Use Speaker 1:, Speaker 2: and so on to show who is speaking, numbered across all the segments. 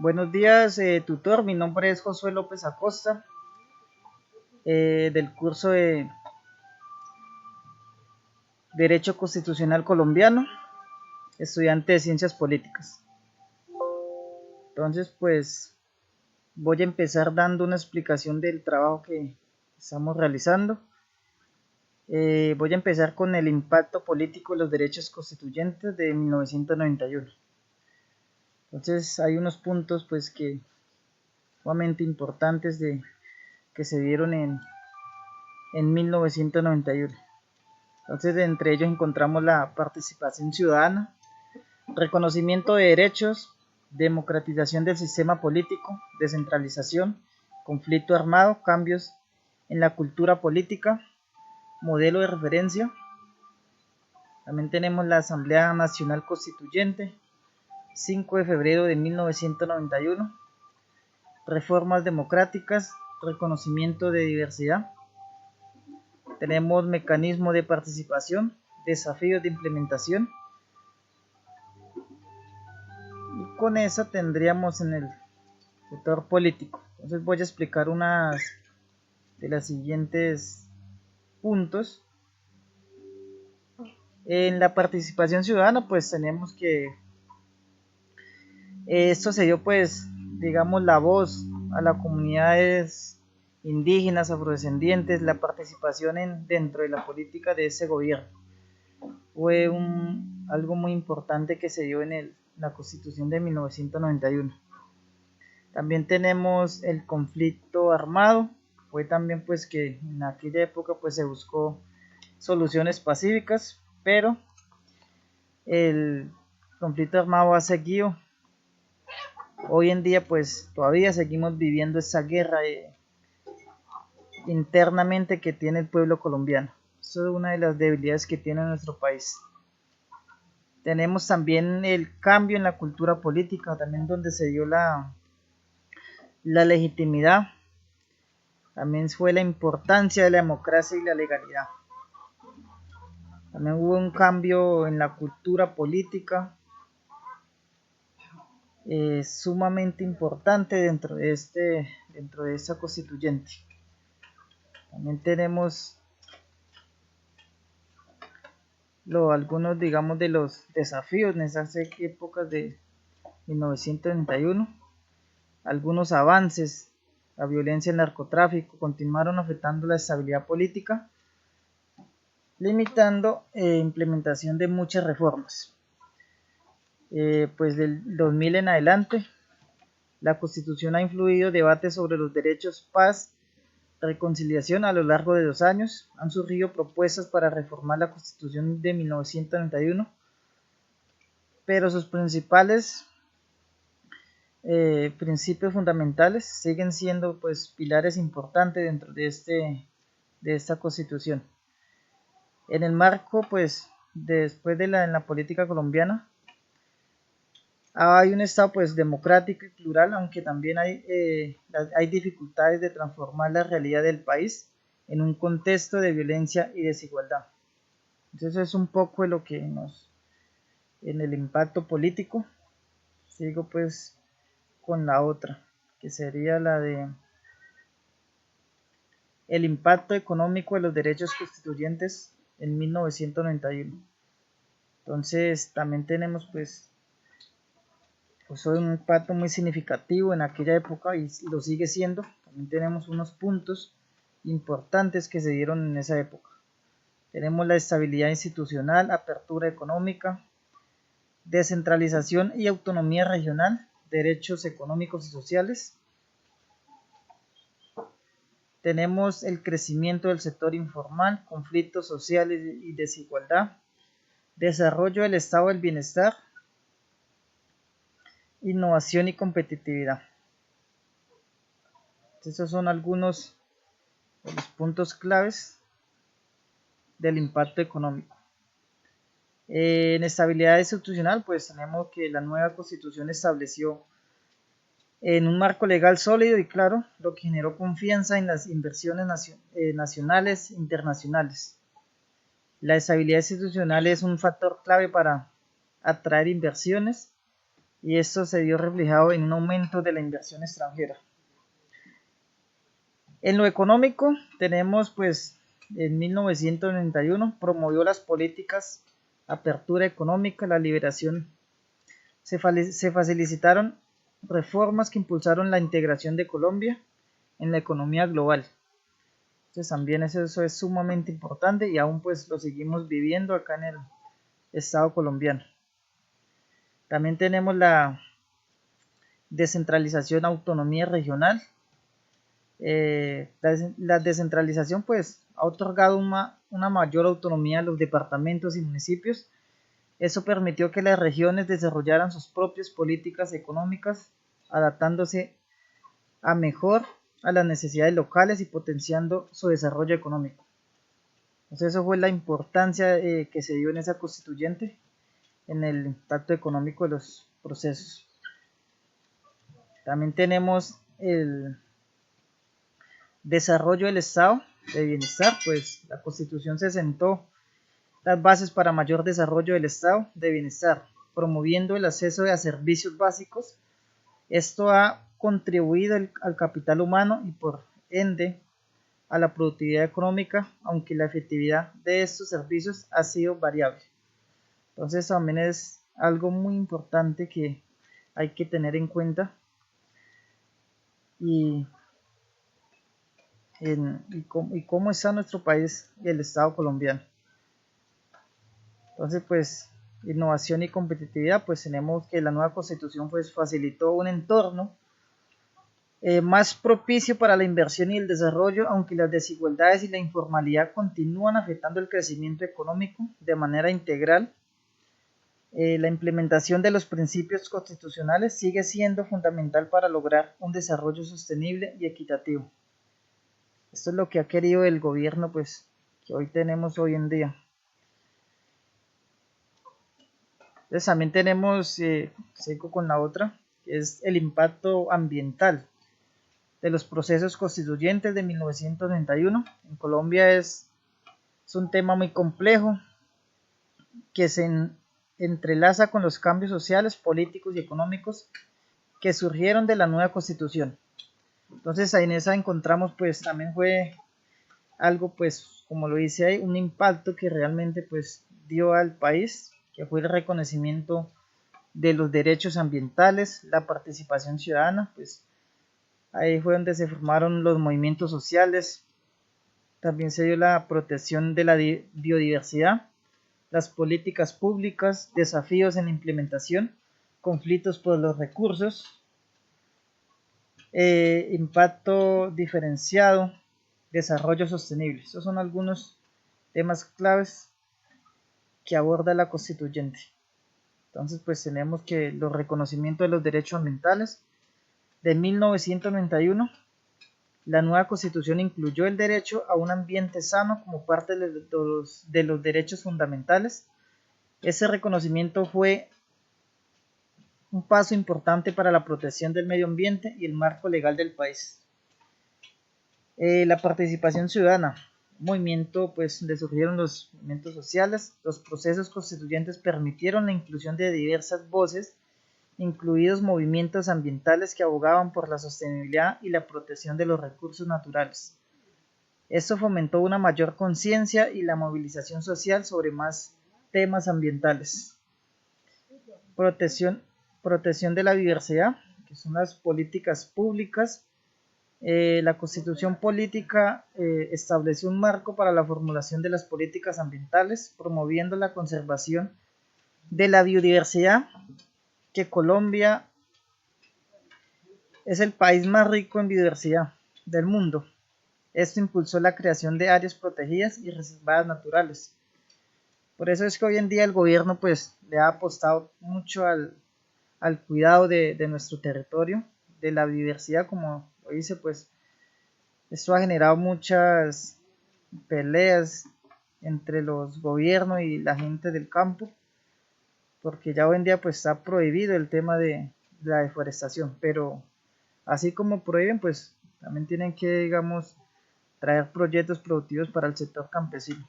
Speaker 1: Buenos días, tutor. Mi nombre es Josué López Acosta, del curso de Derecho Constitucional Colombiano, estudiante de Ciencias Políticas. Entonces, pues voy a empezar dando una explicación del trabajo que estamos realizando. Voy a empezar con el impacto político de los derechos constituyentes de 1991. Entonces, hay unos puntos pues que sumamente importantes que se dieron en 1991. Entonces, entre ellos encontramos la participación ciudadana, reconocimiento de derechos, democratización del sistema político, descentralización, conflicto armado, cambios en la cultura política, modelo de referencia. También tenemos la Asamblea Nacional Constituyente, 5 de febrero de 1991, reformas democráticas, reconocimiento de diversidad. Tenemos mecanismo de participación, desafíos de implementación. Y con esa tendríamos en el sector político. Entonces voy a explicar unas de las siguientes puntos. En la participación ciudadana, pues tenemos que esto se dio, pues, digamos, la voz a las comunidades indígenas, afrodescendientes, la participación dentro de la política de ese gobierno. Fue algo muy importante que se dio en la Constitución de 1991. También tenemos el conflicto armado. Fue también pues que en aquella época pues se buscó soluciones pacíficas, pero el conflicto armado ha seguido. Hoy en día pues todavía seguimos viviendo esa guerra internamente que tiene el pueblo colombiano. Eso es una de las debilidades que tiene nuestro país. Tenemos también el cambio en la cultura política, también donde se dio la legitimidad. También fue la importancia de la democracia y la legalidad. También hubo un cambio en la cultura política sumamente importante dentro de esta constituyente. También tenemos algunos, digamos, de los desafíos en esas épocas de 1991. Algunos avances. La violencia y el narcotráfico continuaron afectando la estabilidad política, limitando implementación de muchas reformas. Pues del 2000 en adelante, la Constitución ha influido debates sobre los derechos, paz, reconciliación a lo largo de 2 años. Han surgido propuestas para reformar la Constitución de 1991, pero sus principales principios fundamentales siguen siendo pues pilares importantes dentro de esta Constitución. En el marco pues después en la política colombiana hay un Estado pues democrático y plural, aunque también hay dificultades de transformar la realidad del país en un contexto de violencia y desigualdad. Entonces es un poco de lo que en el impacto político. Sigo pues con la otra, que sería la de el impacto económico de los derechos constituyentes en 1991. Entonces también tenemos pues un impacto muy significativo en aquella época y lo sigue siendo. También tenemos unos puntos importantes que se dieron en esa época. Tenemos la estabilidad institucional, apertura económica, descentralización y autonomía regional, derechos económicos y sociales. Tenemos el crecimiento del sector informal, conflictos sociales y desigualdad, desarrollo del estado del bienestar, innovación y competitividad. Estos son algunos de los puntos claves del impacto económico. En estabilidad institucional, pues tenemos que la nueva Constitución estableció en un marco legal sólido y claro, lo que generó confianza en las inversiones nacionales e internacionales. La estabilidad institucional es un factor clave para atraer inversiones, y esto se vio reflejado en un aumento de la inversión extranjera. En lo económico tenemos pues en 1991 promovió las políticas apertura económica, la liberación, se facilitaron reformas que impulsaron la integración de Colombia en la economía global. Entonces también eso es sumamente importante y aún pues lo seguimos viviendo acá en el Estado colombiano. También tenemos la descentralización, autonomía regional. La descentralización pues ha otorgado una mayor autonomía a los departamentos y municipios. Eso permitió que las regiones desarrollaran sus propias políticas económicas, adaptándose a mejor a las necesidades locales y potenciando su desarrollo económico. Entonces eso fue la importancia que se dio en esa constituyente en el impacto económico de los procesos. También tenemos el desarrollo del estado de bienestar, pues la constitución se sentó las bases para mayor desarrollo del estado de bienestar, promoviendo el acceso a servicios básicos. Esto ha contribuido al capital humano y por ende a la productividad económica, aunque la efectividad de estos servicios ha sido variable. Entonces también es algo muy importante que hay que tener en cuenta y cómo está nuestro país y el Estado colombiano. Entonces, pues, innovación y competitividad, pues tenemos que la nueva constitución pues facilitó un entorno más propicio para la inversión y el desarrollo, aunque las desigualdades y la informalidad continúan afectando el crecimiento económico de manera integral. La implementación de los principios constitucionales sigue siendo fundamental para lograr un desarrollo sostenible y equitativo. Esto es lo que ha querido el gobierno, pues, que hoy tenemos hoy en día. Entonces también tenemos, sigo con la otra, que es el impacto ambiental de los procesos constituyentes de 1991. En Colombia es un tema muy complejo que se entrelaza con los cambios sociales, políticos y económicos que surgieron de la nueva constitución. Entonces en esa encontramos pues también fue algo pues como lo dice ahí, un impacto que realmente pues dio al país, que fue el reconocimiento de los derechos ambientales, la participación ciudadana, pues ahí fue donde se formaron los movimientos sociales, también se dio la protección de la biodiversidad, las políticas públicas, desafíos en la implementación, conflictos por los recursos, impacto diferenciado, desarrollo sostenible. Estos son algunos temas claves que aborda la constituyente. Entonces, pues tenemos que los reconocimientos de los derechos ambientales de 1991. La nueva constitución incluyó el derecho a un ambiente sano como parte de los derechos fundamentales. Ese reconocimiento fue un paso importante para la protección del medio ambiente y el marco legal del país. La participación ciudadana, movimiento pues donde surgieron los movimientos sociales, los procesos constituyentes permitieron la inclusión de diversas voces, incluidos movimientos ambientales que abogaban por la sostenibilidad y la protección de los recursos naturales. Esto fomentó una mayor conciencia y la movilización social sobre más temas ambientales. Protección de la diversidad, que son las políticas públicas. La Constitución Política estableció un marco para la formulación de las políticas ambientales, promoviendo la conservación de la biodiversidad, que Colombia es el país más rico en biodiversidad del mundo. Esto impulsó la creación de áreas protegidas y reservadas naturales. Por eso es que hoy en día el gobierno pues le ha apostado mucho al cuidado de nuestro territorio, de la biodiversidad, como lo dice, pues esto ha generado muchas peleas entre los gobiernos y la gente del campo, porque ya hoy en día pues está prohibido el tema de la deforestación, pero así como prohíben, pues también tienen que, digamos, traer proyectos productivos para el sector campesino.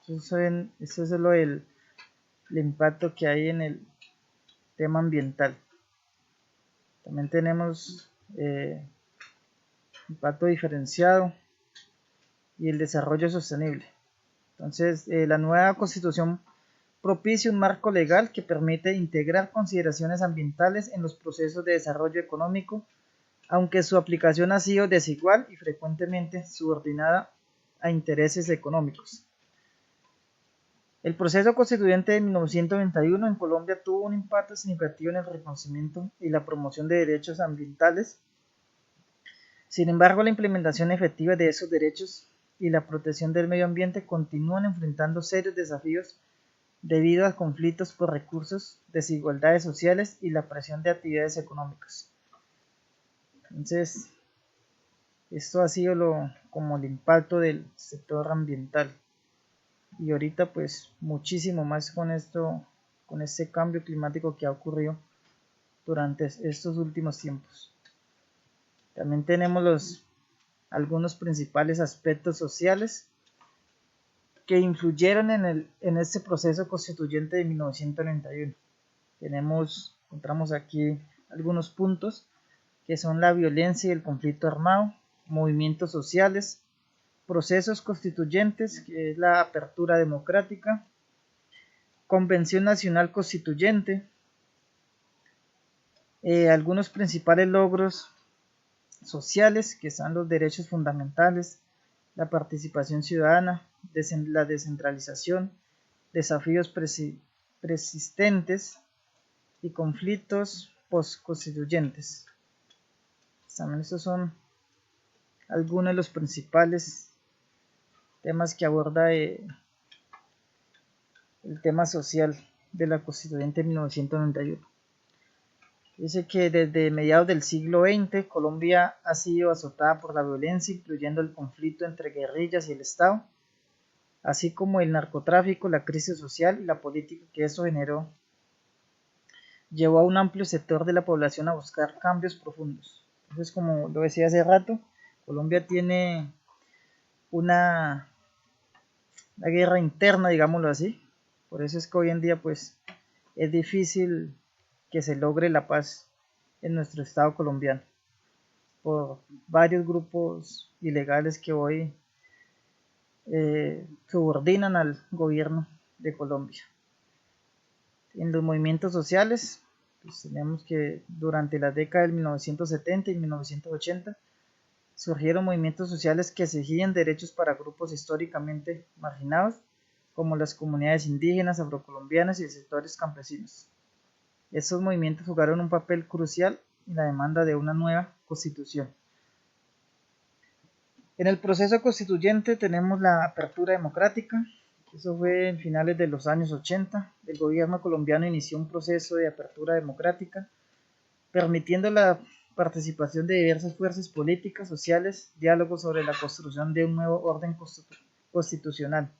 Speaker 1: Eso es lo del el impacto que hay en el tema ambiental. También tenemos impacto diferenciado y el desarrollo sostenible. Entonces, la nueva constitución propicia un marco legal que permite integrar consideraciones ambientales en los procesos de desarrollo económico, aunque su aplicación ha sido desigual y frecuentemente subordinada a intereses económicos. El proceso constituyente de 1991 en Colombia tuvo un impacto significativo en el reconocimiento y la promoción de derechos ambientales. Sin embargo, la implementación efectiva de esos derechos y la protección del medio ambiente continúan enfrentando serios desafíos debido a conflictos por recursos, desigualdades sociales y la presión de actividades económicas. Entonces, esto ha sido como el impacto del sector ambiental. Y ahorita pues muchísimo más con este cambio climático que ha ocurrido durante estos últimos tiempos. También tenemos algunos principales aspectos sociales que influyeron en este proceso constituyente de 1991. Encontramos aquí algunos puntos que son la violencia y el conflicto armado, movimientos sociales, procesos constituyentes, que es la apertura democrática, Convención Nacional Constituyente, algunos principales logros sociales, que son los derechos fundamentales, la participación ciudadana, la descentralización, desafíos persistentes y conflictos postconstituyentes. También estos son algunos de los principales temas que aborda el tema social de la Constituyente de 1991. Dice que desde mediados del siglo XX Colombia ha sido azotada por la violencia, incluyendo el conflicto entre guerrillas y el Estado, así como el narcotráfico, la crisis social y la política que eso generó, llevó a un amplio sector de la población a buscar cambios profundos. Entonces, como lo decía hace rato, Colombia tiene una guerra interna, digámoslo así. Por eso es que hoy en día pues es difícil que se logre la paz en nuestro estado colombiano por varios grupos ilegales que hoy subordinan al gobierno de Colombia. En los movimientos sociales, pues tenemos que durante la década de 1970 y 1980 surgieron movimientos sociales que exigían derechos para grupos históricamente marginados, como las comunidades indígenas, afrocolombianas y sectores campesinos. Estos movimientos jugaron un papel crucial en la demanda de una nueva constitución. En el proceso constituyente tenemos la apertura democrática. Eso fue en finales de los años 80. El gobierno colombiano inició un proceso de apertura democrática, permitiendo la participación de diversas fuerzas políticas, sociales, diálogos sobre la construcción de un nuevo orden constitucional.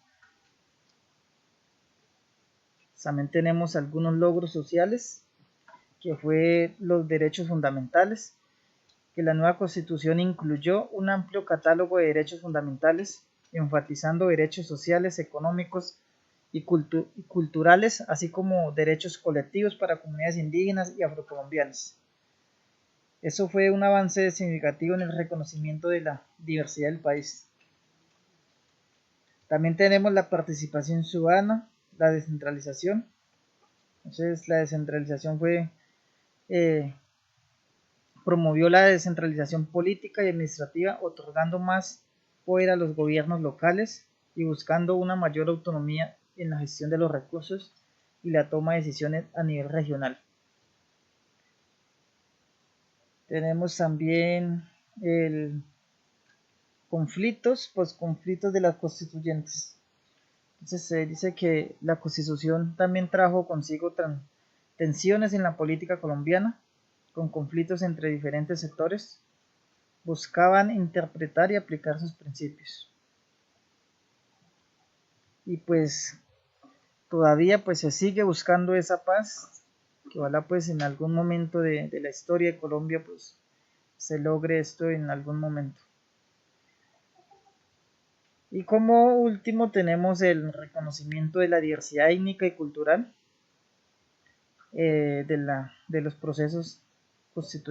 Speaker 1: También tenemos algunos logros sociales, que fue los derechos fundamentales, que la nueva constitución incluyó un amplio catálogo de derechos fundamentales, enfatizando derechos sociales, económicos y culturales, así como derechos colectivos para comunidades indígenas y afrocolombianas. Eso fue un avance significativo en el reconocimiento de la diversidad del país. También tenemos la participación ciudadana, la descentralización. Entonces, la descentralización promovió la descentralización política y administrativa, otorgando más poder a los gobiernos locales y buscando una mayor autonomía en la gestión de los recursos y la toma de decisiones a nivel regional. Tenemos también el posconflictos de las constituyentes. Entonces se dice que la constitución también trajo consigo tensiones en la política colombiana, con conflictos entre diferentes sectores, buscaban interpretar y aplicar sus principios. Y pues todavía pues se sigue buscando esa paz, que ojalá pues en algún momento de la historia de Colombia pues se logre esto en algún momento. Y como último tenemos el reconocimiento de la diversidad étnica y cultural de los procesos constituyentes.